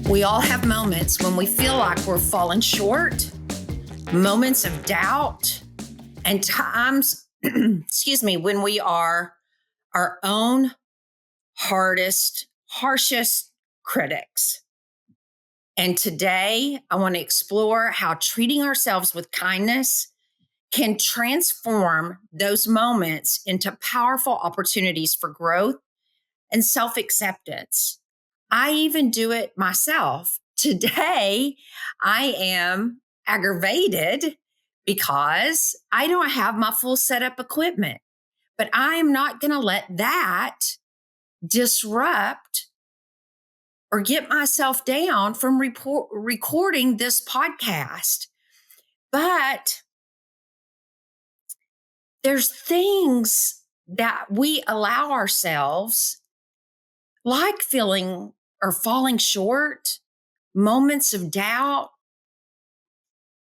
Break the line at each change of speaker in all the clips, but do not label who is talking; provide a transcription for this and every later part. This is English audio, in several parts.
We all have moments when we feel like we're falling short, moments of doubt, and times, when we are our own harshest critics. And today, I want to explore how treating ourselves with kindness can transform those moments into powerful opportunities for growth and self-acceptance. I even do it myself. Today, I am aggravated because I don't have my full setup equipment, but I am not going to let that disrupt or get myself down from recording this podcast. But there's things that we allow ourselves, like feeling or falling short, moments of doubt.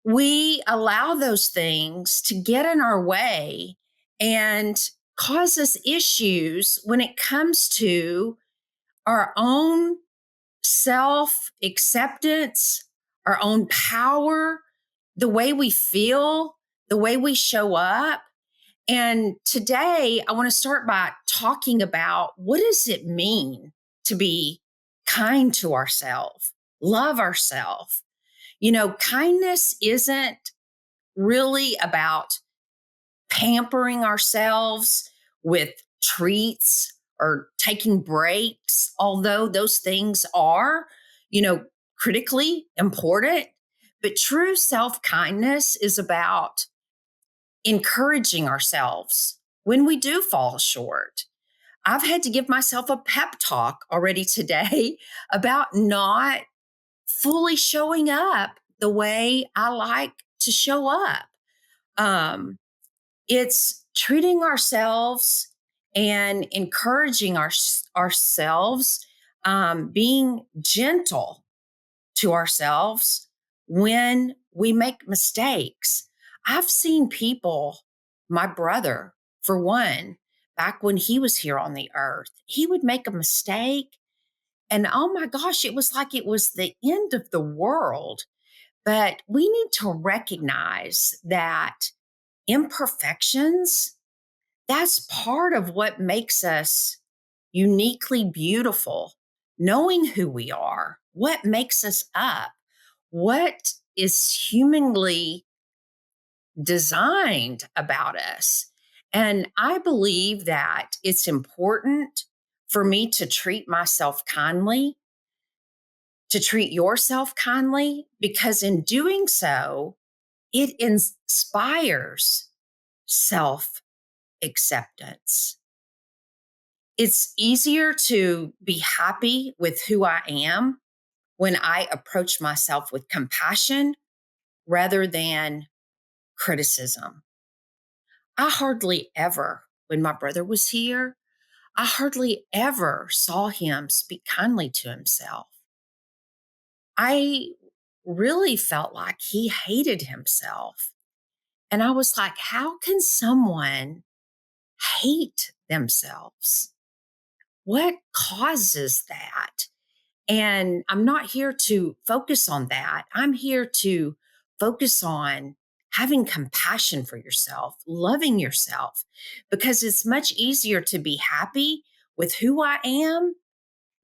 We allow those things to get in our way and cause us issues when it comes to our own self-acceptance, our own power, the way we feel, the way we show up. And today, I want to start by talking about, what does it mean to be kind to ourselves, love ourselves? Kindness isn't really about pampering ourselves with treats or taking breaks, although those things are, critically important. But true self-kindness is about encouraging ourselves when we do fall short. I've had to give myself a pep talk already today about not fully showing up the way I like to show up. It's treating ourselves and encouraging ourselves, being gentle to ourselves when we make mistakes. I've seen people, my brother, for one, back when he was here on the earth, he would make a mistake. And oh my gosh, it was like it was the end of the world. But we need to recognize that imperfections, that's part of what makes us uniquely beautiful. Knowing who we are, what makes us up, what is humanly designed about us. And I believe that it's important for me to treat myself kindly, to treat yourself kindly, because in doing so, it inspires self acceptance. It's easier to be happy with who I am when I approach myself with compassion rather than criticism. I hardly ever, when my brother was here, I hardly ever saw him speak kindly to himself. I really felt like he hated himself. And I was like, how can someone hate themselves? What causes that? And I'm not here to focus on that. I'm here to focus on having compassion for yourself, loving yourself, because it's much easier to be happy with who I am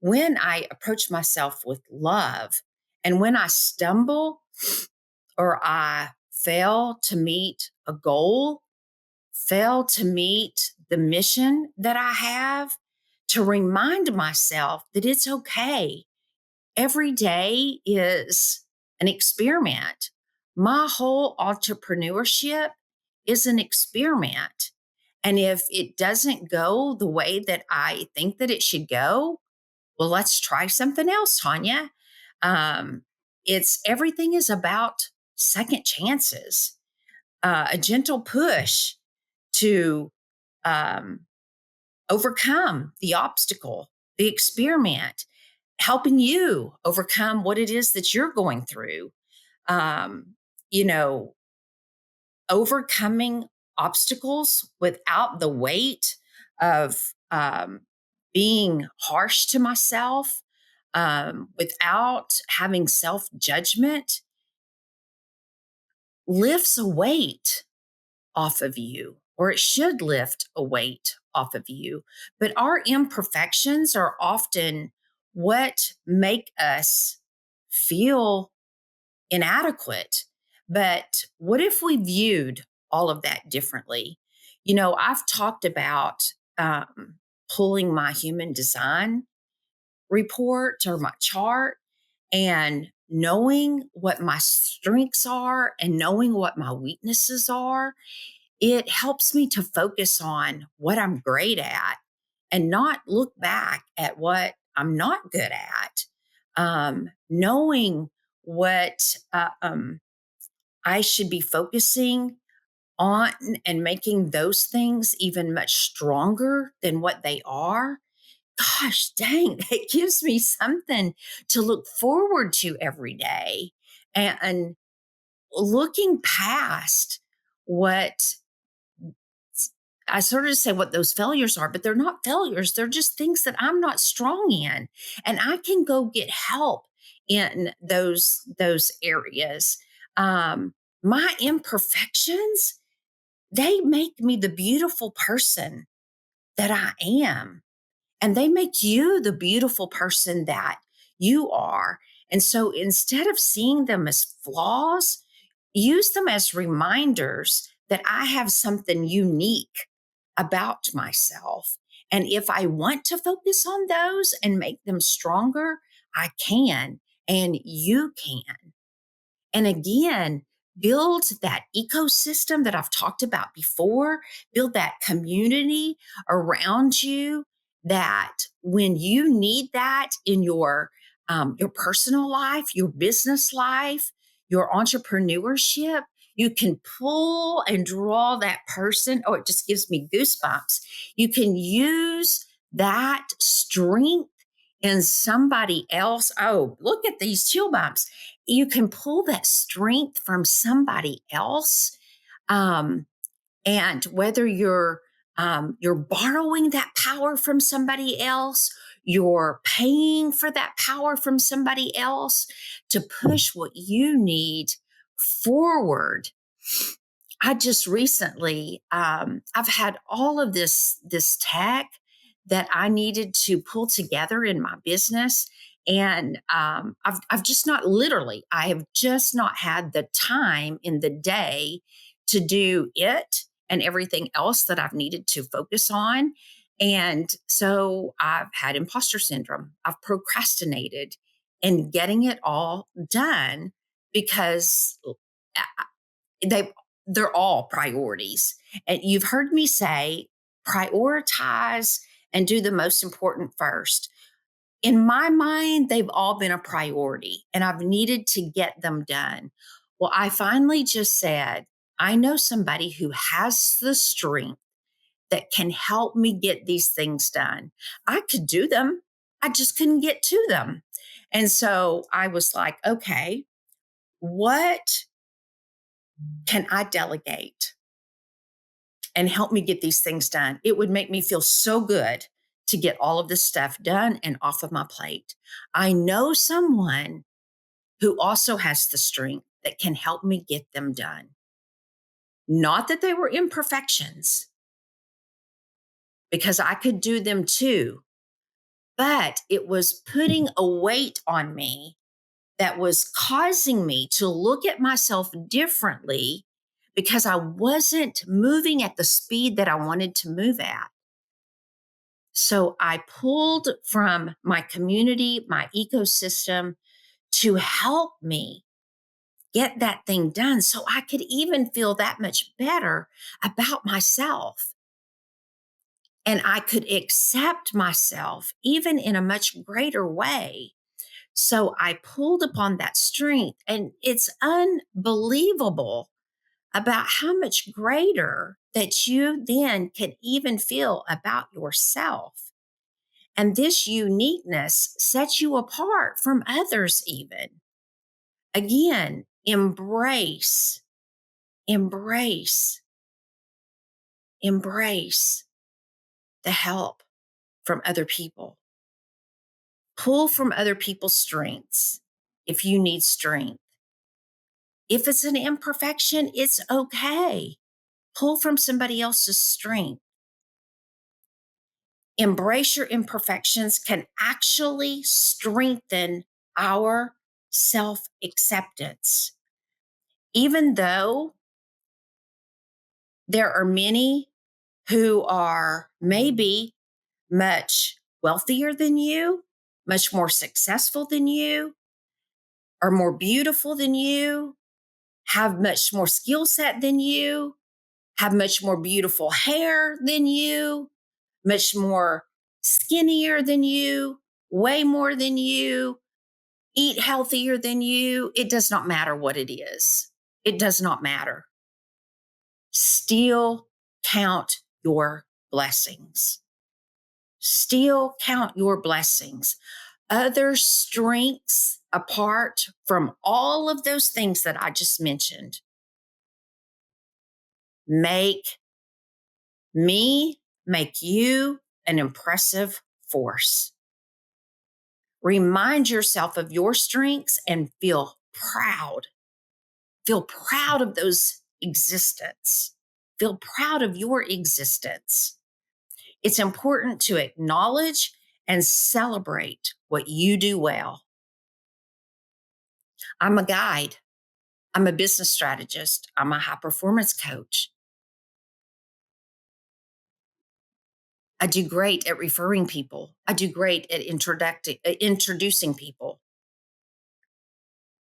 when I approach myself with love. And when I stumble or I fail to meet a goal, fail to meet the mission that I have, to remind myself that it's okay. Every day is an experiment. My whole entrepreneurship is an experiment. And if it doesn't go the way that I think that it should go, well, let's try something else, Tonya. Um, it's everything is about second chances, a gentle push to um, overcome the obstacle, the experiment, helping you overcome what it is that you're going through. Um, you know, Overcoming obstacles without the weight of being harsh to myself, without having self judgment lifts a weight off of you, or it should lift a weight off of you. But our imperfections are often what make us feel inadequate. But what if we viewed all of that differently? I've talked about pulling my human design report or my chart and knowing what my strengths are and knowing what my weaknesses are. It helps me to focus on what I'm great at and not look back at what I'm not good at. Knowing what I should be focusing on and making those things even much stronger than what they are. Gosh dang, it gives me something to look forward to every day. And looking past what I sort of say what those failures are, but they're not failures. They're just things that I'm not strong in. And I can go get help in those areas. My imperfections, they make me the beautiful person that I am. And they make you the beautiful person that you are. And so instead of seeing them as flaws, use them as reminders that I have something unique about myself. And if I want to focus on those and make them stronger, I can, and you can. And again, build that ecosystem that I've talked about before, build that community around you that when you need that in your personal life, your business life, your entrepreneurship, you can pull and draw that person. Oh, it just gives me goosebumps. You can use that strength in somebody else. Oh, look at these chill bumps. You can pull that strength from somebody else. Um, and whether you're borrowing that power from somebody else, you're paying for that power from somebody else to push what you need forward. I just recently, I've had all of this tech that I needed to pull together in my business, and I've just not literally, I have just not had the time in the day to do it and everything else that I've needed to focus on. And so I've had imposter syndrome. I've procrastinated in getting it all done because they they're all priorities. And you've heard me say prioritize and do the most important first. In my mind, they've all been a priority and I've needed to get them done. Well, I finally just said, I know somebody who has the strength that can help me get these things done. I could do them, I just couldn't get to them. And so I was like, okay, what can I delegate and help me get these things done? It would make me feel so good to get all of this stuff done and off of my plate. I know someone who also has the strength that can help me get them done. Not that they were imperfections, because I could do them too, but it was putting a weight on me that was causing me to look at myself differently because I wasn't moving at the speed that I wanted to move at. So I pulled from my community, my ecosystem to help me get that thing done so I could even feel that much better about myself. And I could accept myself even in a much greater way. So I pulled upon that strength, and it's unbelievable about how much greater that you then can even feel about yourself. And this uniqueness sets you apart from others, even. Again, embrace, embrace the help from other people. Pull from other people's strengths if you need strength. If it's an imperfection, it's okay. Pull from somebody else's strength. Embrace your imperfections can actually strengthen our self acceptance. Even though there are many who are maybe much wealthier than you, much more successful than you, are more beautiful than you, have much more skill set than you, have much more beautiful hair than you, much more skinnier than you, way more than you, eat healthier than you. It does not matter what it is. It does not matter. Still count your blessings. Still count your blessings. Other strengths apart from all of those things that I just mentioned make you an impressive force. Remind yourself of your strengths and feel proud. Feel proud of those existence. Feel proud of your existence. It's important to acknowledge and celebrate what you do well. I'm a guide. I'm a business strategist. I'm a high performance coach. I do great at referring people. I do great at introducing people.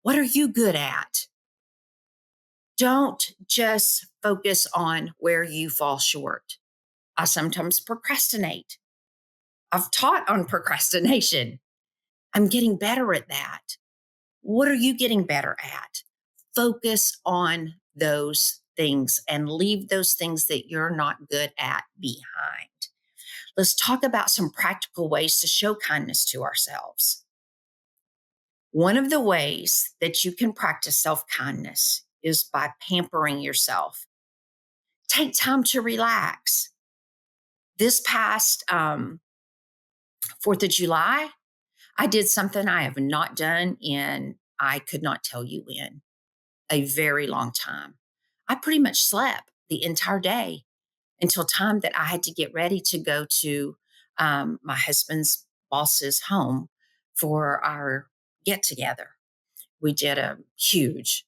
What are you good at? Don't just focus on where you fall short. I sometimes procrastinate. I've taught on procrastination. I'm getting better at that. What are you getting better at? Focus on those things and leave those things that you're not good at behind. Let's talk about some practical ways to show kindness to ourselves. One of the ways that you can practice self-kindness is by pampering yourself. Take time to relax. This past 4th of July, I did something I have not done in, I could not tell you in, a very long time. I pretty much slept the entire day until time that I had to get ready to go to my husband's boss's home for our get together. We did a huge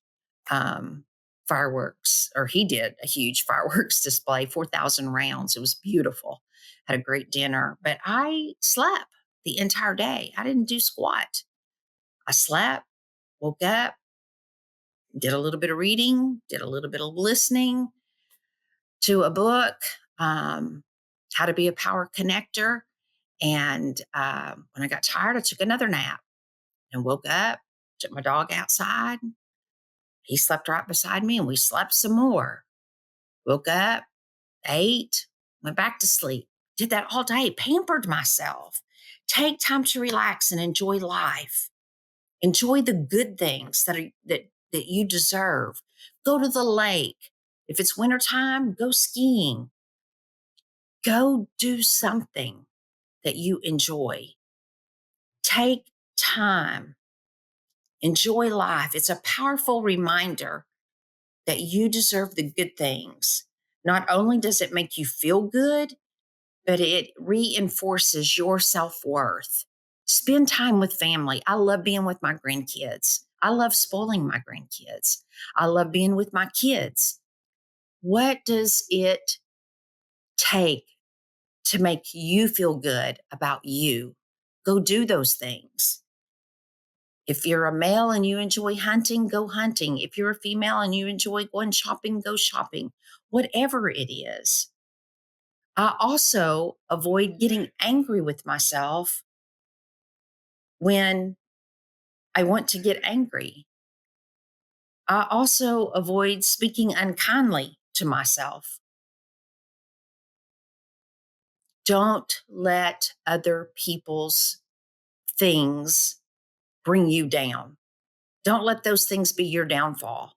fireworks, or he did a huge fireworks display, 4,000 rounds. It was beautiful. Had a great dinner, but I slept the entire day. I didn't do squat. I slept, woke up, did a little bit of reading, did a little bit of listening to a book, how to be a power connector. And when I got tired, I took another nap and woke up, took my dog outside. He slept right beside me and we slept some more. Woke up, ate, went back to sleep. Did that all day, pampered myself. Take time to relax and enjoy life. Enjoy the good things that you deserve. Go to the lake. If it's wintertime, go skiing. Go do something that you enjoy. Take time. Enjoy life. It's a powerful reminder that you deserve the good things. Not only does it make you feel good, but it reinforces your self-worth. Spend time with family. I love being with my grandkids. I love spoiling my grandkids. I love being with my kids. What does it take to make you feel good about you? Go do those things. If you're a male and you enjoy hunting, go hunting. If you're a female and you enjoy going shopping, go shopping. Whatever it is. I also avoid getting angry with myself when I want to get angry. I also avoid speaking unkindly to myself. Don't let other people's things bring you down. Don't let those things be your downfall.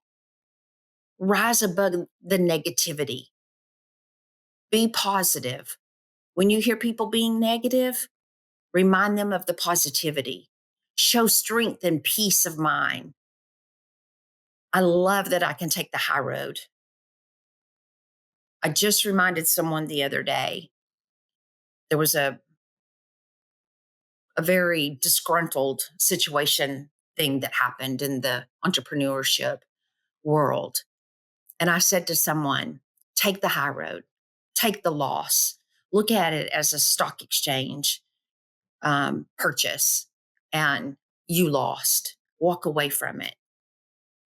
Rise above the negativity. Be positive. When you hear people being negative, Remind them of the positivity. Show strength and peace of mind. I love that I can take the high road. I just reminded someone the other day, there was a very disgruntled situation thing that happened in the entrepreneurship world. And I said to someone, take the high road, take the loss, look at it as a stock exchange purchase, and you lost. Walk away from it.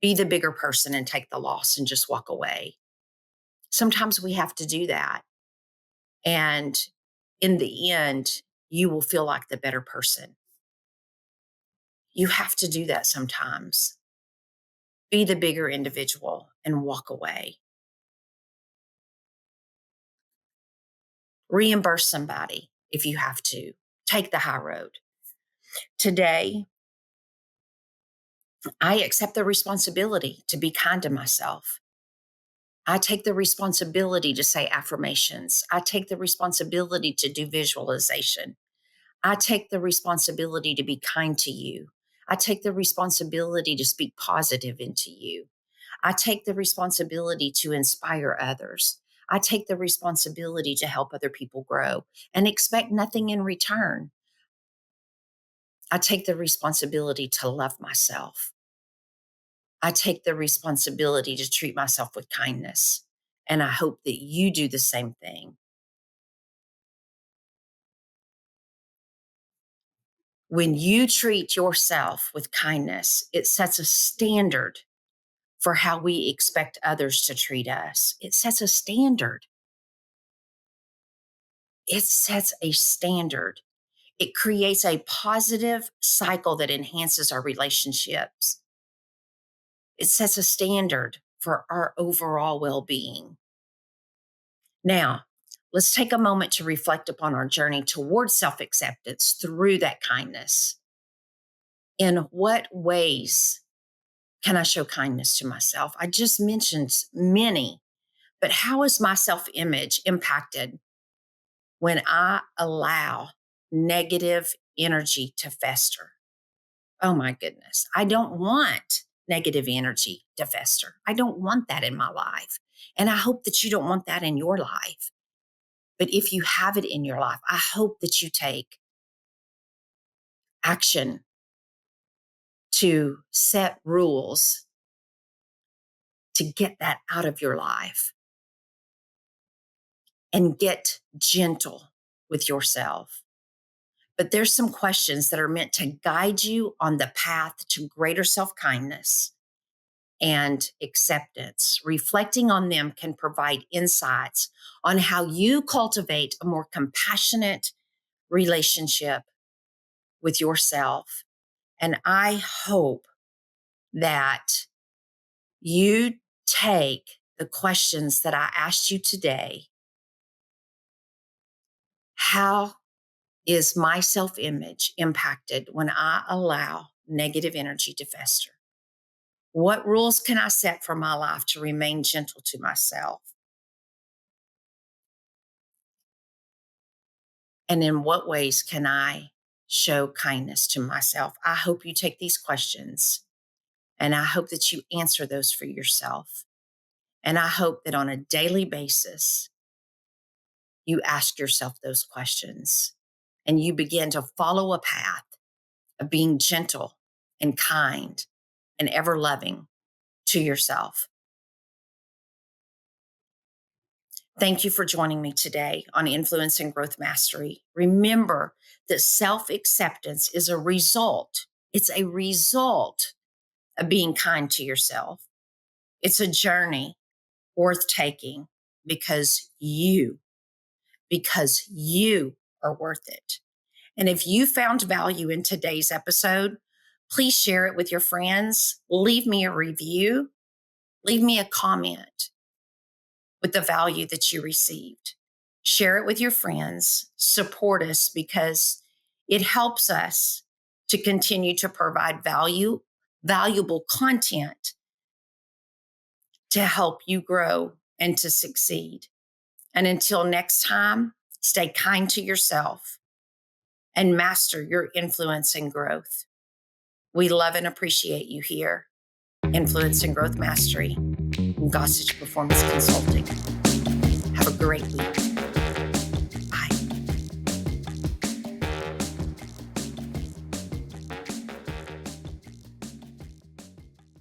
Be the bigger person and take the loss and just walk away. Sometimes we have to do that. And in the end, you will feel like the better person. You have to do that sometimes. Be the bigger individual and walk away. Reimburse somebody if you have to. Take the high road. Today, I accept the responsibility to be kind to myself. I take the responsibility to say affirmations. I take the responsibility to do visualization. I take the responsibility to be kind to you. I take the responsibility to speak positive into you. I take the responsibility to inspire others. I take the responsibility to help other people grow and expect nothing in return. I take the responsibility to love myself. I take the responsibility to treat myself with kindness. And I hope that you do the same thing. When you treat yourself with kindness, it sets a standard for how we expect others to treat us. It sets a standard. It sets a standard. It creates a positive cycle that enhances our relationships. It sets a standard for our overall well being. Now, let's take a moment to reflect upon our journey towards self acceptance through that kindness. In what ways can I show kindness to myself? I just mentioned many, but how is my self image impacted when I allow negative energy to fester? Oh my goodness. I don't want negative energy to fester. I don't want that in my life. And I hope that you don't want that in your life. But if you have it in your life, I hope that you take action to set rules to get that out of your life and get gentle with yourself. But there's some questions that are meant to guide you on the path to greater self-kindness and acceptance. Reflecting on them can provide insights on how you cultivate a more compassionate relationship with yourself. And I hope that you take the questions that I asked you today. How is my self image impacted when I allow negative energy to fester? What rules can I set for my life to remain gentle to myself? And in what ways can I show kindness to myself? I hope you take these questions and I hope that you answer those for yourself. And I hope that on a daily basis, you ask yourself those questions and you begin to follow a path of being gentle and kind and ever loving to yourself. Thank you for joining me today on Influence and Growth Mastery. Remember that self acceptance is a result. It's a result of being kind to yourself. It's a journey worth taking because you are worth it. And if you found value in today's episode, please share it with your friends. Leave me a review. Leave me a comment with the value that you received. Share it with your friends. Support us because it helps us to continue to provide valuable content to help you grow and to succeed. And until next time, stay kind to yourself and master your influence and growth. We love and appreciate you here. Influence and Growth Mastery, Gossage Performance Consulting. Have a great week.